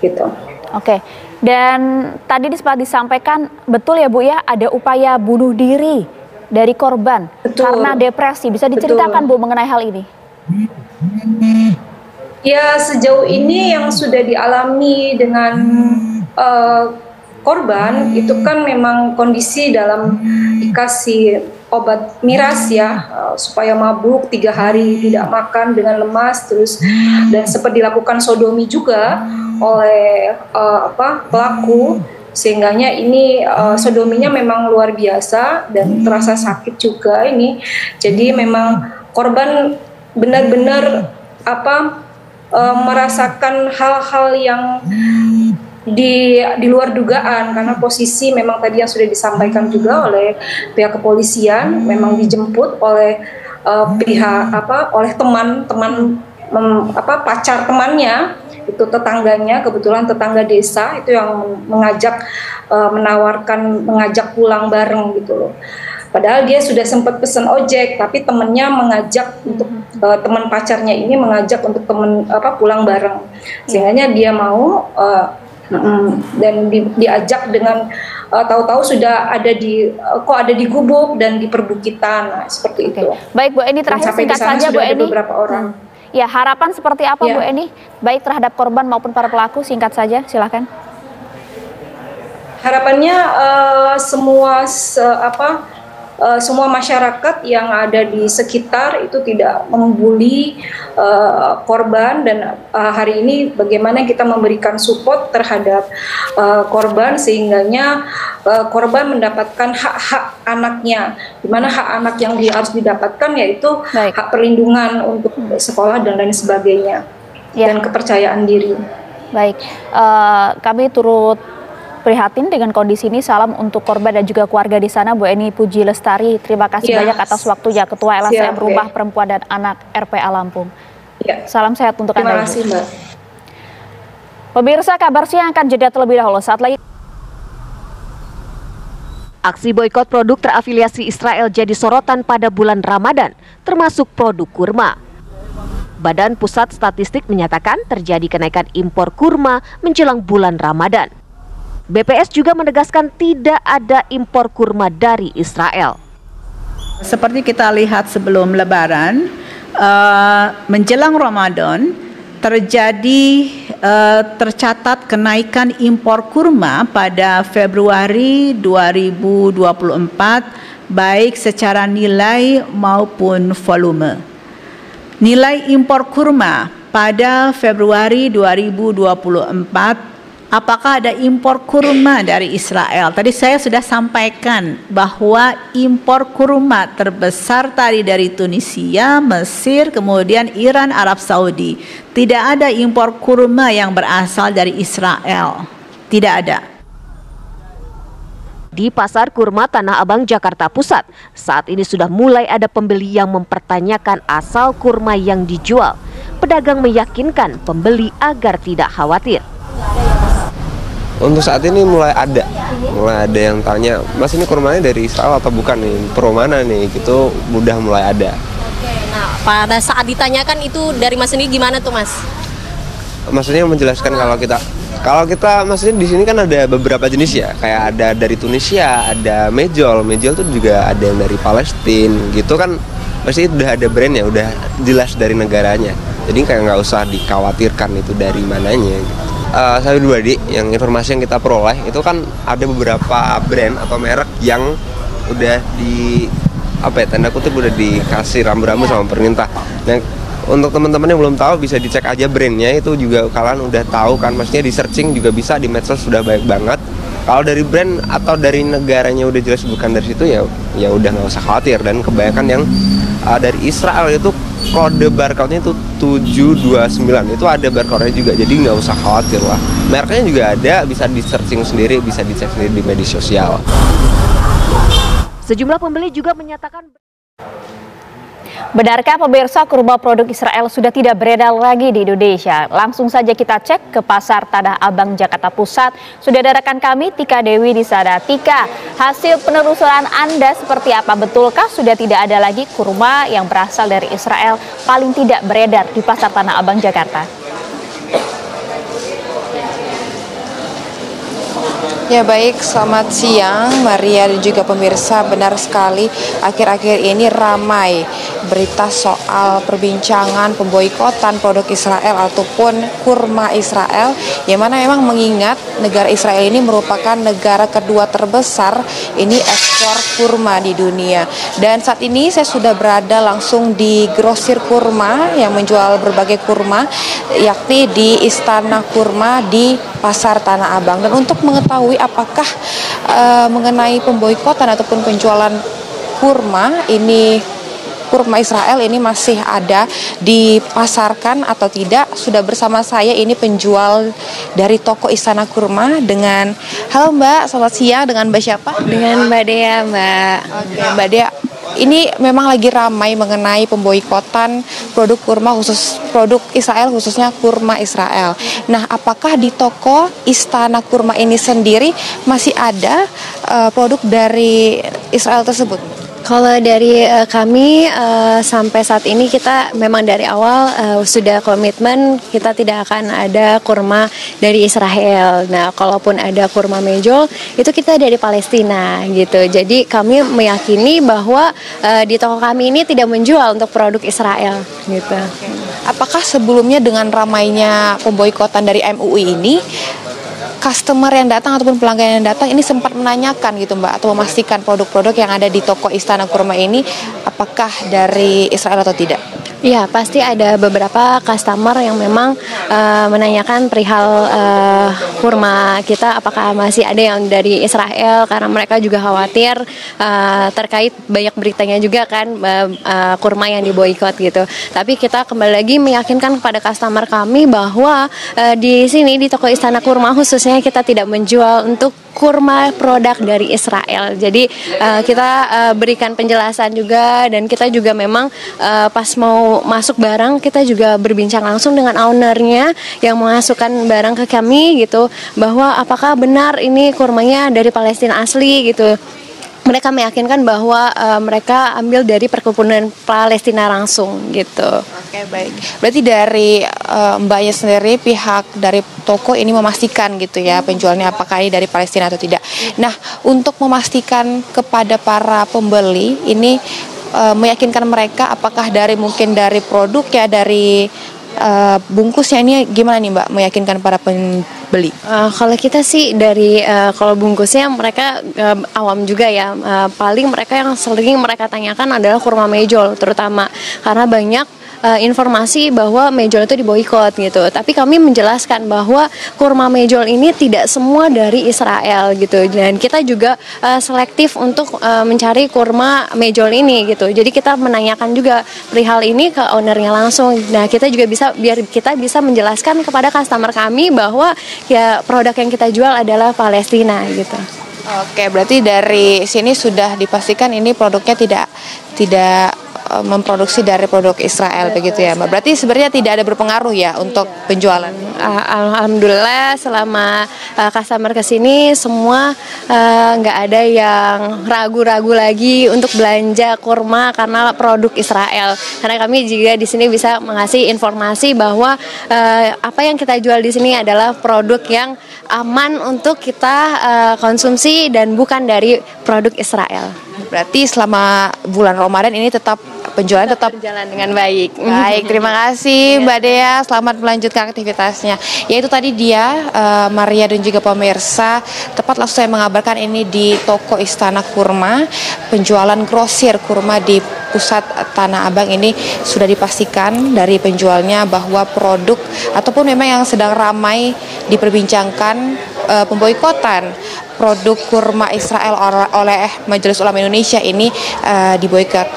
gitu. Oke, Dan tadi sempat disampaikan, betul ya Bu ya, ada upaya bunuh diri dari korban karena depresi. Bisa diceritakan Bu mengenai hal ini? Ya, sejauh ini yang sudah dialami dengan korban itu kan memang kondisi dalam dikasih obat miras ya, supaya mabuk 3 hari tidak makan dengan lemas terus, dan sempat dilakukan sodomi juga oleh pelaku, sehingganya ini sodominya memang luar biasa dan terasa sakit juga ini. Jadi memang korban benar-benar merasakan hal-hal yang di luar dugaan, karena posisi memang tadi yang sudah disampaikan juga oleh pihak kepolisian, memang dijemput oleh oleh teman-teman pacar temannya, itu tetangganya, kebetulan tetangga desa itu yang mengajak mengajak pulang bareng gitu loh. Padahal dia sudah sempat pesan ojek, tapi temennya mengajak untuk teman pacarnya ini mengajak untuk pulang bareng, sehingga dia mau dan diajak dengan tahu-tahu sudah ada di gubuk dan di perbukitan, seperti itu. Baik Bu Eni, terakhir singkat saja Bu Eni. Beberapa orang. Ya, harapan seperti apa Bu Eni? Baik terhadap korban maupun para pelaku, singkat saja, silakan. Harapannya semua masyarakat yang ada di sekitar itu tidak membuli korban, dan hari ini bagaimana kita memberikan support terhadap korban sehingganya korban mendapatkan hak-hak anaknya, di mana hak anak yang harus didapatkan yaitu hak perlindungan untuk sekolah dan lain sebagainya, dan kepercayaan diri. Baik, kami turut prihatin dengan kondisi ini. Salam untuk korban dan juga keluarga di sana, Bu Eni Puji Lestari. Terima kasih banyak atas waktunya, Ketua LSM Rumah Perempuan dan Anak RPA Lampung. Salam sehat untuk Anda. Terima kasih, Mbak. Pemirsa, kabar siang akan jeda terlebih dahulu. Saat lagi. Aksi boikot produk terafiliasi Israel jadi sorotan pada bulan Ramadan, termasuk produk kurma. Badan Pusat Statistik menyatakan terjadi kenaikan impor kurma menjelang bulan Ramadan. BPS juga menegaskan tidak ada impor kurma dari Israel. Seperti kita lihat sebelum Lebaran, menjelang Ramadan tercatat kenaikan impor kurma pada Februari 2024, baik secara nilai maupun volume. Nilai impor kurma pada Februari 2024, apakah ada impor kurma dari Israel? Tadi saya sudah sampaikan bahwa impor kurma terbesar tadi dari Tunisia, Mesir, kemudian Iran, Arab Saudi. Tidak ada impor kurma yang berasal dari Israel. Tidak ada. Di Pasar Kurma Tanah Abang, Jakarta Pusat, saat ini sudah mulai ada pembeli yang mempertanyakan asal kurma yang dijual. Pedagang meyakinkan pembeli agar tidak khawatir. Untuk saat ini mulai ada yang tanya, Mas ini kurmanya dari Israel atau bukan nih, pro mana nih, gitu udah mulai ada. Oke, nah pada saat ditanyakan itu dari Mas sendiri gimana tuh Mas? Maksudnya menjelaskan kalau kita maksudnya di sini kan ada beberapa jenis ya, kayak ada dari Tunisia, ada mejol tuh juga ada yang dari Palestina gitu kan, pasti udah ada brandnya, udah jelas dari negaranya, jadi kayak nggak usah dikhawatirkan itu dari mananya gitu. Saya pribadi, yang informasi yang kita peroleh itu kan ada beberapa brand atau merek yang udah tanda kutip udah dikasih rambu-rambu sama pemerintah. Nah, untuk teman-teman yang belum tahu bisa dicek aja brandnya, itu juga kalian udah tahu kan, maksudnya di searching juga bisa di medsos sudah banyak banget. Kalau dari brand atau dari negaranya udah jelas bukan dari situ, ya udah nggak usah khawatir. Dan kebanyakan yang dari Israel itu kode barcode-nya itu 729, itu ada barcode-nya juga, jadi nggak usah khawatir lah. Mereknya juga ada, bisa di searching sendiri, bisa dicek sendiri di media sosial. Sejumlah pembeli juga menyatakan, benarkah pemirsa kurma produk Israel sudah tidak beredar lagi di Indonesia? Langsung saja kita cek ke Pasar Tanah Abang, Jakarta Pusat. Sudah ada rekan kami Tika Dewi di sana. Tika, hasil penelusuran Anda seperti apa? Betulkah sudah tidak ada lagi kurma yang berasal dari Israel paling tidak beredar di Pasar Tanah Abang, Jakarta? Ya baik, selamat siang Maria dan juga pemirsa. Benar sekali, akhir-akhir ini ramai berita soal perbincangan pemboikotan produk Israel ataupun kurma Israel, yang mana memang mengingat negara Israel ini merupakan negara kedua terbesar ini ekspor kurma di dunia. Dan saat ini saya sudah berada langsung di grosir kurma yang menjual berbagai kurma, yakni di Istana Kurma di Pasar Tanah Abang. Dan untuk mengetahui apakah mengenai pemboikotan ataupun penjualan kurma ini, kurma Israel ini masih ada dipasarkan atau tidak, sudah bersama saya ini penjual dari toko Istana Kurma dengan, halo Mbak, selamat siang, dengan Mbak siapa? Dengan Mbak Dea, Mbak. Oke, Mbak Dea, ini memang lagi ramai mengenai pemboikotan produk kurma, khusus produk Israel, khususnya kurma Israel. Nah, apakah di toko Istana Kurma ini sendiri masih ada produk dari Israel tersebut? Kalau dari kami sampai saat ini kita memang dari awal sudah komitmen kita tidak akan ada kurma dari Israel. Nah, kalaupun ada kurma mejol itu kita dari Palestina gitu. Jadi kami meyakini bahwa di toko kami ini tidak menjual untuk produk Israel gitu. Apakah sebelumnya dengan ramainya pemboikotan dari MUI ini, customer yang datang ataupun pelanggan yang datang ini sempat menanyakan gitu Mbak, atau memastikan produk-produk yang ada di toko Istana Kurma ini apakah dari Israel atau tidak? Iya, pasti ada beberapa customer yang memang menanyakan perihal kurma kita apakah masih ada yang dari Israel, karena mereka juga khawatir terkait banyak beritanya juga kan kurma yang diboikot gitu. Tapi kita kembali lagi meyakinkan kepada customer kami bahwa di sini di toko Istana Kurma khususnya kita tidak menjual untuk kurma produk dari Israel. Jadi kita berikan penjelasan juga, dan kita juga memang pas mau masuk barang kita juga berbincang langsung dengan ownernya yang memasukkan barang ke kami gitu, bahwa apakah benar ini kurmanya dari Palestina asli gitu. Mereka meyakinkan bahwa mereka ambil dari perkebunan Palestina langsung gitu. Oke, baik. Berarti dari Mbaknya sendiri, pihak dari toko ini memastikan gitu ya penjualnya apakah ini dari Palestina atau tidak. Nah, untuk memastikan kepada para pembeli ini, meyakinkan mereka apakah mungkin dari produk ya, dari bungkusnya ini gimana nih Mbak, meyakinkan para pembeli? Kalau kita sih dari kalau bungkusnya mereka awam juga ya, paling mereka yang sering mereka tanyakan adalah kurma mejol terutama, karena banyak informasi bahwa mejol itu diboikot gitu. Tapi kami menjelaskan bahwa kurma mejol ini tidak semua dari Israel gitu, dan kita juga selektif untuk mencari kurma mejol ini gitu. Jadi kita menanyakan juga perihal ini ke ownernya langsung. Nah, kita juga bisa, biar kita bisa menjelaskan kepada customer kami bahwa ya produk yang kita jual adalah Palestina gitu. Oke, berarti dari sini sudah dipastikan ini produknya tidak memproduksi dari produk Israel. Betul, begitu ya Mbak. Berarti sebenarnya tidak ada berpengaruh ya untuk penjualan. Alhamdulillah selama customer kesini semua nggak ada yang ragu-ragu lagi untuk belanja kurma karena produk Israel. Karena kami juga di sini bisa mengasih informasi bahwa apa yang kita jual di sini adalah produk yang aman untuk kita konsumsi dan bukan dari produk Israel. Berarti selama bulan Ramadan ini penjualan tetap berjalan dengan baik. Baik, terima kasih Mbak Dea. Selamat melanjutkan aktivitasnya. Ya, itu tadi dia Maria dan juga pemirsa. Tepat langsung saya mengabarkan ini di toko Istana Kurma. Penjualan grosir kurma di pusat Tanah Abang ini sudah dipastikan dari penjualnya bahwa produk ataupun memang yang sedang ramai diperbincangkan pemboikotan produk kurma Israel oleh Majelis Ulama Indonesia ini diboikot.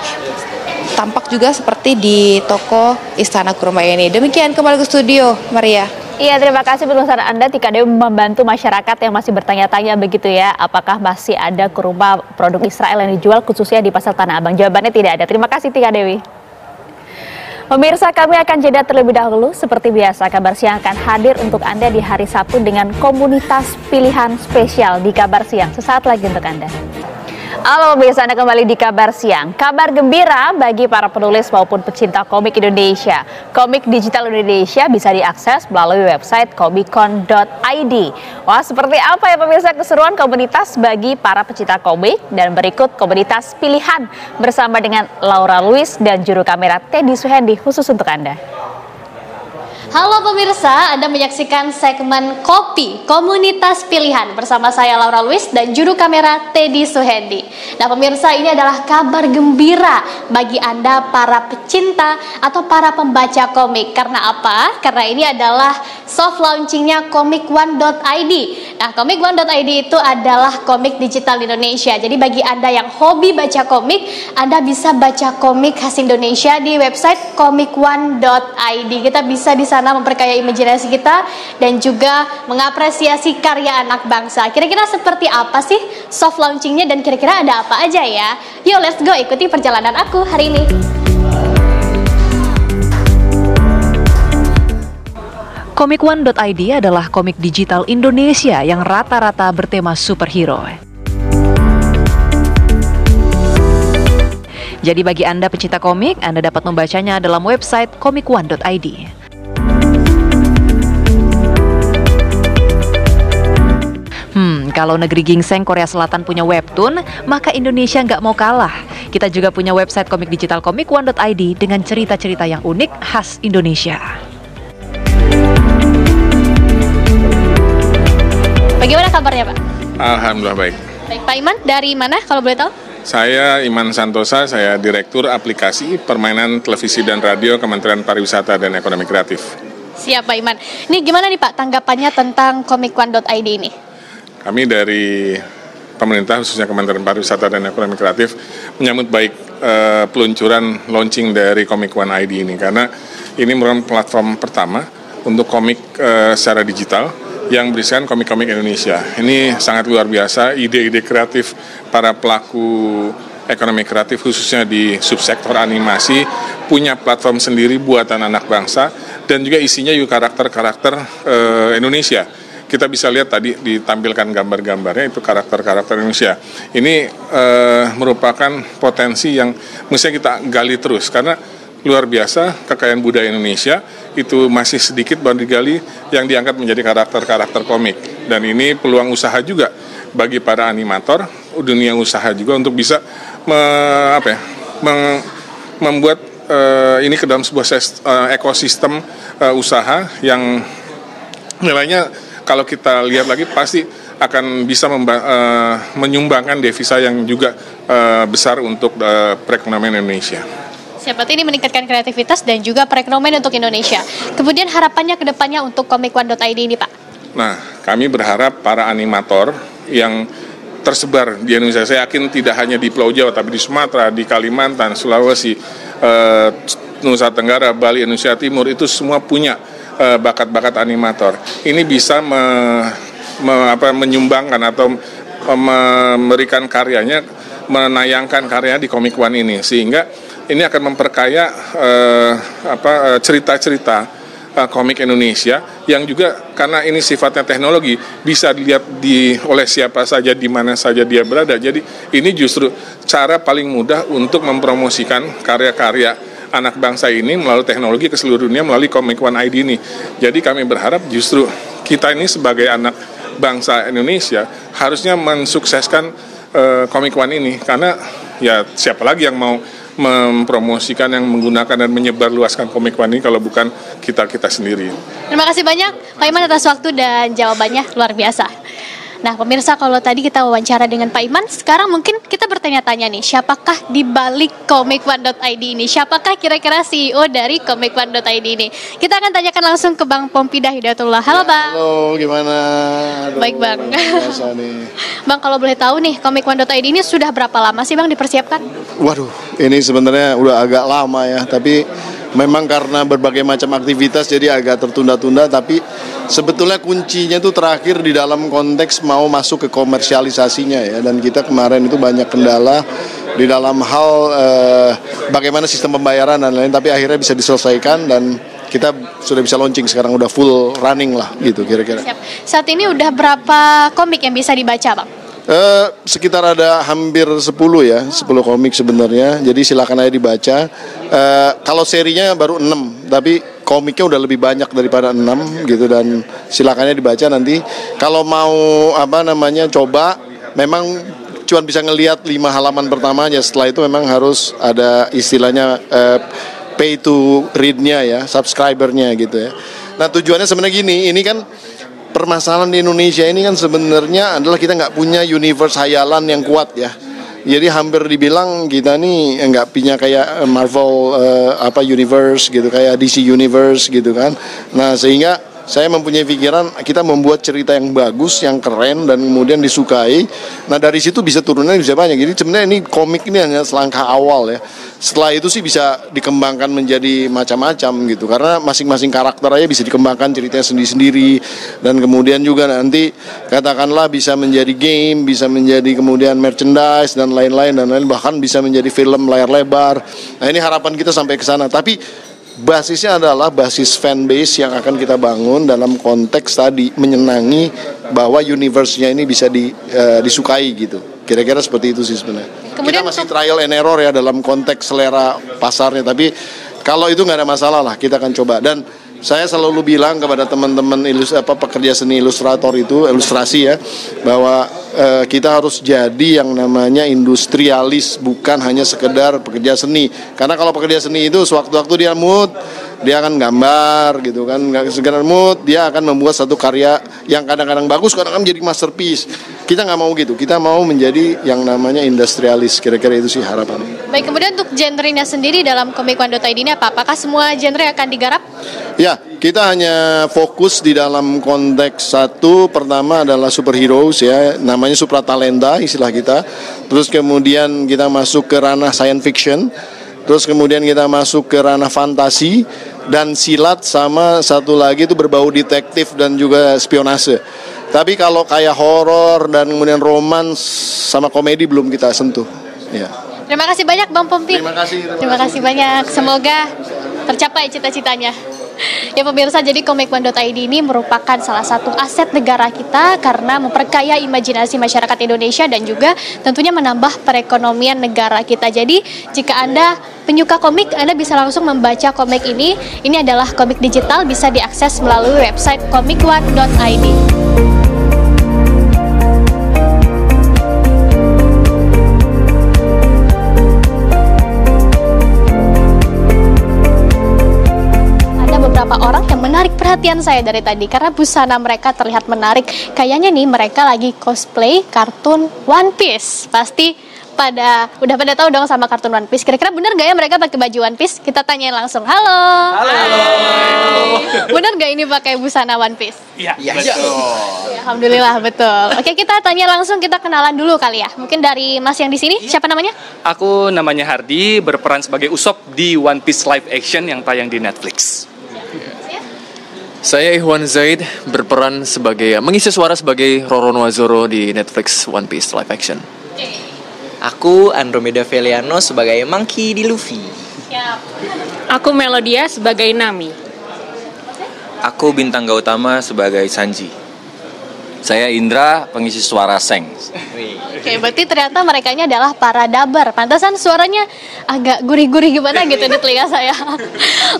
Tampak juga seperti di toko Istana Kurma ini. Demikian, kembali ke studio, Maria. Iya, terima kasih penulisan Anda. Tika Dewi membantu masyarakat yang masih bertanya-tanya begitu ya, apakah masih ada kurma produk Israel yang dijual khususnya di Pasar Tanah Abang. Jawabannya tidak ada. Terima kasih Tika Dewi. Pemirsa, kami akan jeda terlebih dahulu. Seperti biasa, Kabar Siang akan hadir untuk Anda di hari Sabtu dengan komunitas pilihan spesial di Kabar Siang. Sesaat lagi untuk Anda. Halo pemirsa, Anda kembali di Kabar Siang. Kabar gembira bagi para penulis maupun pecinta komik Indonesia. Komik digital Indonesia bisa diakses melalui website komikon.id. Wah, seperti apa ya pemirsa keseruan komunitas bagi para pecinta komik? Dan berikut komunitas pilihan bersama dengan Laura Louis dan juru kamera Teddy Suhendi khusus untuk Anda. Halo pemirsa, Anda menyaksikan segmen Kopi Komunitas Pilihan bersama saya Laura Louis dan juru kamera Teddy Suhendi. Nah pemirsa, ini adalah kabar gembira bagi Anda para pecinta atau para pembaca komik. Karena apa? Karena ini adalah soft launchingnya komikone.id. Nah komikone.id itu adalah komik digital Indonesia. Jadi bagi Anda yang hobi baca komik, Anda bisa baca komik khas Indonesia di website komikone.id. Kita bisa di sana memperkaya imajinasi kita dan juga mengapresiasi karya anak bangsa. Kira-kira seperti apa sih soft launchingnya dan kira-kira ada apa aja ya? Yuk let's go, ikuti perjalanan aku hari ini. Komikone.id adalah komik digital Indonesia yang rata-rata bertema superhero. Jadi bagi Anda pecinta komik, Anda dapat membacanya dalam website komikone.id. Kalau negeri gingseng Korea Selatan punya webtoon, maka Indonesia nggak mau kalah. Kita juga punya website komik digital komikone.id dengan cerita-cerita yang unik khas Indonesia. Bagaimana kabarnya Pak? Alhamdulillah baik. Baik, Pak Iman, dari mana kalau boleh tahu? Saya Iman Santosa, saya Direktur Aplikasi Permainan Televisi dan Radio Kementerian Pariwisata dan Ekonomi Kreatif. Siap Pak Iman. Ini gimana nih Pak tanggapannya tentang komikone.id ini? Kami dari pemerintah, khususnya Kementerian Pariwisata dan Ekonomi Kreatif, menyambut baik peluncuran launching dari Komikone.id ini, karena ini merupakan platform pertama untuk komik secara digital yang berisikan komik-komik Indonesia. Ini sangat luar biasa, ide-ide kreatif para pelaku ekonomi kreatif khususnya di subsektor animasi punya platform sendiri buatan anak bangsa dan juga isinya juga karakter-karakter Indonesia. Kita bisa lihat tadi ditampilkan gambar-gambarnya itu karakter-karakter Indonesia. Ini merupakan potensi yang mesti kita gali terus karena luar biasa kekayaan budaya Indonesia itu masih sedikit baru digali yang diangkat menjadi karakter-karakter komik. Dan ini peluang usaha juga bagi para animator, dunia usaha juga untuk bisa membuat ini ke dalam sebuah ekosistem usaha yang nilainya kalau kita lihat lagi pasti akan bisa menyumbangkan devisa yang juga besar untuk perekonomian Indonesia. Siapa ini meningkatkan kreativitas dan juga perekonomian untuk Indonesia. Kemudian harapannya ke depannya untuk komikone.id ini Pak? Nah, kami berharap para animator yang tersebar di Indonesia, saya yakin tidak hanya di Pulau Jawa, tapi di Sumatera, di Kalimantan, Sulawesi, Nusa Tenggara, Bali, Indonesia Timur, itu semua punya bakat-bakat animator. Ini bisa menyumbangkan atau memberikan karyanya, menayangkan karyanya di Komikone ini, sehingga ini akan memperkaya cerita-cerita komik Indonesia yang juga karena ini sifatnya teknologi bisa dilihat oleh siapa saja di mana saja dia berada. Jadi ini justru cara paling mudah untuk mempromosikan karya-karya anak bangsa ini melalui teknologi ke seluruh dunia melalui Komikone.id ini. Jadi kami berharap justru kita ini sebagai anak bangsa Indonesia harusnya mensukseskan Komikone ini karena ya siapa lagi yang mau mempromosikan yang menggunakan dan menyebarluaskan Komikone ini kalau bukan kita sendiri. Terima kasih banyak Pak Iman atas waktu dan jawabannya luar biasa. Nah pemirsa, kalau tadi kita wawancara dengan Pak Iman, sekarang mungkin kita bertanya-tanya nih, siapakah di balik komikone.id ini? Siapakah kira-kira CEO dari komikone.id ini? Kita akan tanyakan langsung ke Bang Pompidah Hidayatullah. Halo Bang. Halo, gimana? Aduh, baik Bang. Biasa nih. Bang, kalau boleh tahu nih, komikone.id ini sudah berapa lama sih Bang dipersiapkan? Waduh, ini sebenarnya udah agak lama ya, tapi memang karena berbagai macam aktivitas jadi agak tertunda-tunda, tapi sebetulnya kuncinya itu terakhir di dalam konteks mau masuk ke komersialisasinya ya, dan kita kemarin itu banyak kendala di dalam hal bagaimana sistem pembayaran dan lain-lain, tapi akhirnya bisa diselesaikan dan kita sudah bisa launching sekarang, udah full running lah gitu kira-kira. Siap. Saat ini udah berapa komik yang bisa dibaca Bang? Sekitar ada hampir 10 ya, 10 komik sebenarnya. Jadi silakan aja dibaca. Kalau serinya baru 6, tapi komiknya udah lebih banyak daripada 6 gitu, dan silakannya dibaca nanti. Kalau mau coba, memang cuma bisa ngelihat 5 halaman pertama aja. Setelah itu memang harus ada istilahnya pay to read-nya ya, subscriber-nya gitu ya. Nah, tujuannya sebenarnya gini, ini kan permasalahan di Indonesia ini kan sebenarnya adalah kita nggak punya universe hayalan yang kuat ya. Jadi hampir dibilang kita nih nggak punya kayak Marvel universe gitu, kayak DC universe gitu kan. Nah, sehingga saya mempunyai pikiran kita membuat cerita yang bagus, yang keren, dan kemudian disukai. Nah, dari situ bisa turunnya bisa banyak. Jadi sebenarnya ini komik ini hanya selangkah awal ya. Setelah itu sih bisa dikembangkan menjadi macam-macam gitu. Karena masing-masing karakter aja bisa dikembangkan ceritanya sendiri-sendiri. Dan kemudian juga nanti katakanlah bisa menjadi game, bisa menjadi kemudian merchandise dan lain-lain, bahkan bisa menjadi film layar lebar. Nah, ini harapan kita sampai ke sana. Tapi basisnya adalah basis fanbase yang akan kita bangun dalam konteks tadi menyenangi bahwa universe-nya ini bisa disukai gitu. Kira-kira seperti itu sih sebenarnya. Kemudian kita masih trial and error ya dalam konteks selera pasarnya, tapi kalau itu nggak ada masalah lah, kita akan coba. Dan saya selalu bilang kepada teman-teman pekerja seni ilustrasi ya, bahwa kita harus jadi yang namanya industrialis, bukan hanya sekedar pekerja seni. Karena kalau pekerja seni itu sewaktu-waktu dia mood, dia akan gambar gitu kan, nggak sekedar mood, dia akan membuat satu karya yang kadang-kadang bagus, kadang-kadang menjadi masterpiece. Kita nggak mau gitu, kita mau menjadi yang namanya industrialis, kira-kira itu sih harapannya. Baik, kemudian untuk genrenya sendiri dalam Comic1.id ini apa? Apakah semua genre akan digarap? Ya, kita hanya fokus di dalam konteks satu, pertama adalah superheroes ya, namanya supratalenta istilah kita. Terus kemudian kita masuk ke ranah science fiction. Terus kemudian kita masuk ke ranah fantasi dan silat, sama satu lagi itu berbau detektif dan juga spionase. Tapi kalau kayak horor dan kemudian romans sama komedi belum kita sentuh. Ya. Terima kasih banyak Bang Pompi. Terima kasih banyak. Semoga tercapai cita-citanya. Ya pemirsa, jadi Comic1.id ini merupakan salah satu aset negara kita karena memperkaya imajinasi masyarakat Indonesia dan juga tentunya menambah perekonomian negara kita. Jadi jika Anda penyuka komik, Anda bisa langsung membaca komik ini. Ini adalah komik digital, bisa diakses melalui website Comic1.id. Beberapa orang yang menarik perhatian saya dari tadi karena busana mereka terlihat menarik. Kayaknya nih mereka lagi cosplay kartun One Piece. Pasti udah pada tahu dong sama kartun One Piece. Kira-kira benar nggak ya mereka pakai baju One Piece? Kita tanyain langsung. Halo. Benar nggak ini pakai busana One Piece? Iya, betul. Ya, alhamdulillah betul. Oke, kita tanya langsung, kita kenalan dulu kali ya. Mungkin dari Mas yang di sini, siapa namanya? Aku namanya Hardi, berperan sebagai Usopp di One Piece live action yang tayang di Netflix. Saya Ikhwan Zaid, berperan mengisi suara sebagai Roronoa Zoro di Netflix One Piece live action. Aku Andromeda Veliano sebagai Monkey di Luffy. Aku Melodia sebagai Nami. Aku Bintang Gautama sebagai Sanji. Saya Indra, pengisi suara Seng. Oke, berarti ternyata mereka ini adalah para dabar. Pantasan suaranya agak gurih-gurih gimana gitu di telinga saya.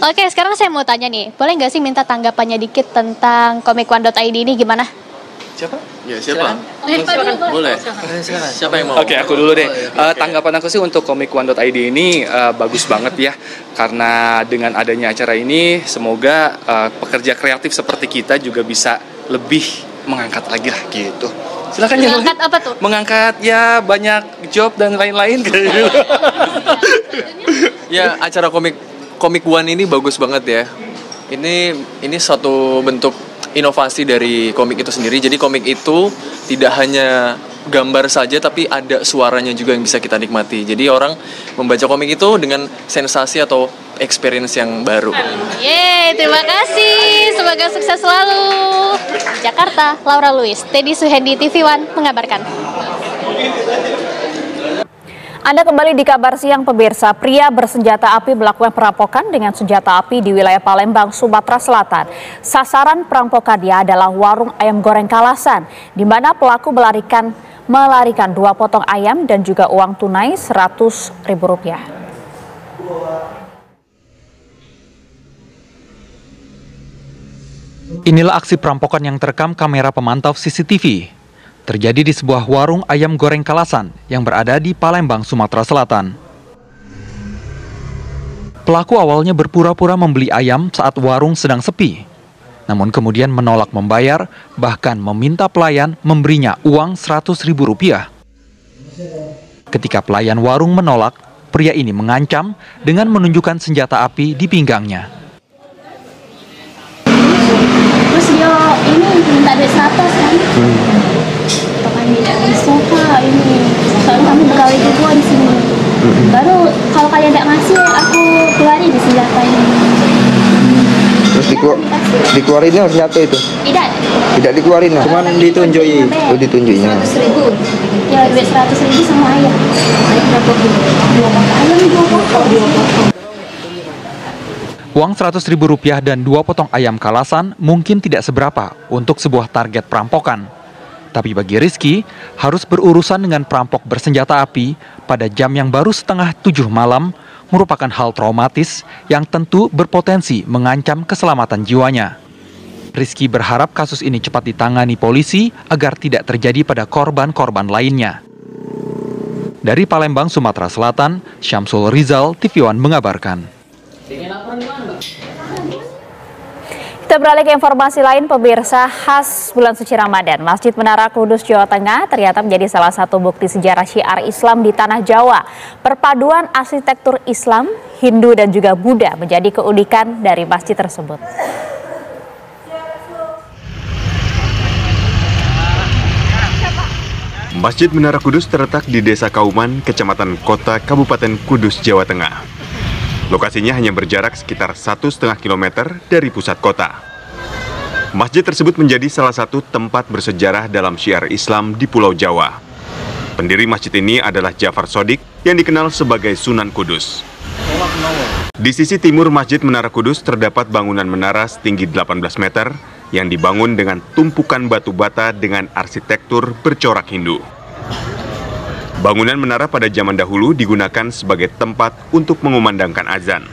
Oke, sekarang saya mau tanya nih, boleh nggak sih minta tanggapannya dikit tentang Comic1.id ini gimana? Siapa? Ya, siapa? Boleh. Siapa yang mau? Oke, aku dulu deh. Tanggapan aku sih untuk Comic1.id ini bagus banget ya. Karena dengan adanya acara ini, semoga pekerja kreatif seperti kita juga bisa lebih mengangkat lagi lah gitu. Silakan. Mengangkat apa tuh? Mengangkat ya banyak job dan lain-lain gitu. Ya, acara Comic One ini bagus banget ya. Ini suatu bentuk inovasi dari komik itu sendiri. Jadi komik itu tidak hanya gambar saja, tapi ada suaranya juga yang bisa kita nikmati. Jadi orang membaca komik itu dengan sensasi atau experience yang baru. Yeay, terima kasih. Semoga sukses selalu. Jakarta, Laura Louis, Teddy Suhendi, TV One mengabarkan. Anda kembali di Kabar Siang pemirsa. Pria bersenjata api melakukan perampokan dengan senjata api di wilayah Palembang, Sumatera Selatan. Sasaran perampokannya adalah warung ayam goreng Kalasan, di mana pelaku melarikan melarikan 2 potong ayam dan juga uang tunai Rp100.000. Inilah aksi perampokan yang terekam kamera pemantau CCTV. Terjadi di sebuah warung ayam goreng Kalasan yang berada di Palembang, Sumatera Selatan. Pelaku awalnya berpura-pura membeli ayam saat warung sedang sepi. Namun kemudian menolak membayar, bahkan meminta pelayan memberinya uang Rp100.000. Ketika pelayan warung menolak, pria ini mengancam dengan menunjukkan senjata api di pinggangnya. Terus dia ini minta duit 100 kan? Pokoknya tidak bisa Kak ini. Soalnya kami pegawai kedua di sini. Baru kalau kalian tidak ngasih, aku keluarin di senjata ini. Terus dikeluarinnya senjata itu? Tidak dikeluarin lah? Cuman ditunjukin? Oh ditunjuknya. 100.000. Ya duit 100.000 sama ayam. Ayam 2 potong. Uang Rp100.000 dan 2 potong ayam Kalasan mungkin tidak seberapa untuk sebuah target perampokan. Tapi bagi Rizky, harus berurusan dengan perampok bersenjata api pada jam yang baru setengah 7 malam merupakan hal traumatis yang tentu berpotensi mengancam keselamatan jiwanya. Rizky berharap kasus ini cepat ditangani polisi agar tidak terjadi pada korban-korban lainnya. Dari Palembang, Sumatera Selatan, Syamsul Rizal, TV One mengabarkan. Kita beralih ke informasi lain, pemirsa. Khas bulan suci Ramadan, Masjid Menara Kudus, Jawa Tengah ternyata menjadi salah satu bukti sejarah syiar Islam di tanah Jawa. Perpaduan arsitektur Islam, Hindu dan juga Buddha menjadi keunikan dari masjid tersebut. Masjid Menara Kudus terletak di Desa Kauman, Kecamatan Kota, Kabupaten Kudus, Jawa Tengah. Lokasinya hanya berjarak sekitar 1,5 km dari pusat kota. Masjid tersebut menjadi salah satu tempat bersejarah dalam syiar Islam di Pulau Jawa. Pendiri masjid ini adalah Ja'far Shodiq yang dikenal sebagai Sunan Kudus. Di sisi timur Masjid Menara Kudus terdapat bangunan menara setinggi 18 meter yang dibangun dengan tumpukan batu bata dengan arsitektur bercorak Hindu. Bangunan menara pada zaman dahulu digunakan sebagai tempat untuk mengumandangkan azan.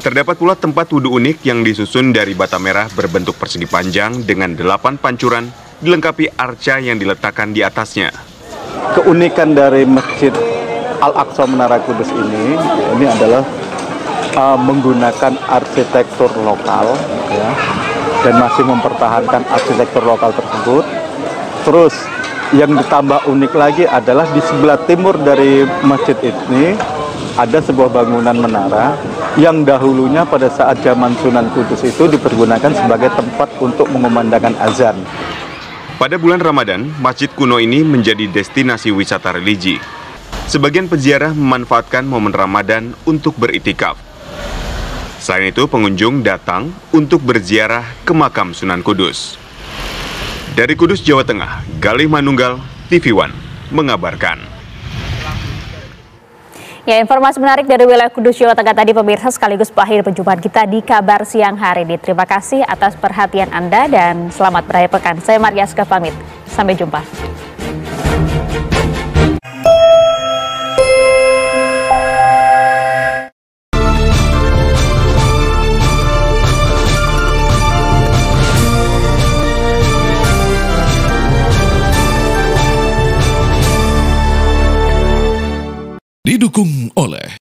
Terdapat pula tempat wudhu unik yang disusun dari bata merah berbentuk persegi panjang dengan 8 pancuran dilengkapi arca yang diletakkan di atasnya. Keunikan dari Masjid Al-Aqsa Menara Kudus ini adalah menggunakan arsitektur lokal, ya, dan masih mempertahankan arsitektur lokal tersebut. Terus yang ditambah unik lagi adalah di sebelah timur dari masjid ini ada sebuah bangunan menara yang dahulunya pada saat zaman Sunan Kudus itu dipergunakan sebagai tempat untuk mengumandangkan azan. Pada bulan Ramadan, masjid kuno ini menjadi destinasi wisata religi. Sebagian peziarah memanfaatkan momen Ramadan untuk beriktikaf. Selain itu, pengunjung datang untuk berziarah ke makam Sunan Kudus. Dari Kudus, Jawa Tengah, Galih Manunggal, TV One mengabarkan. Ya, informasi menarik dari wilayah Kudus, Jawa Tengah tadi pemirsa sekaligus berakhir perjumpaan kita di Kabar Siang hari ini. Terima kasih atas perhatian Anda dan selamat berakhir pekan. Saya Mariaska pamit. Sampai jumpa. Didukung oleh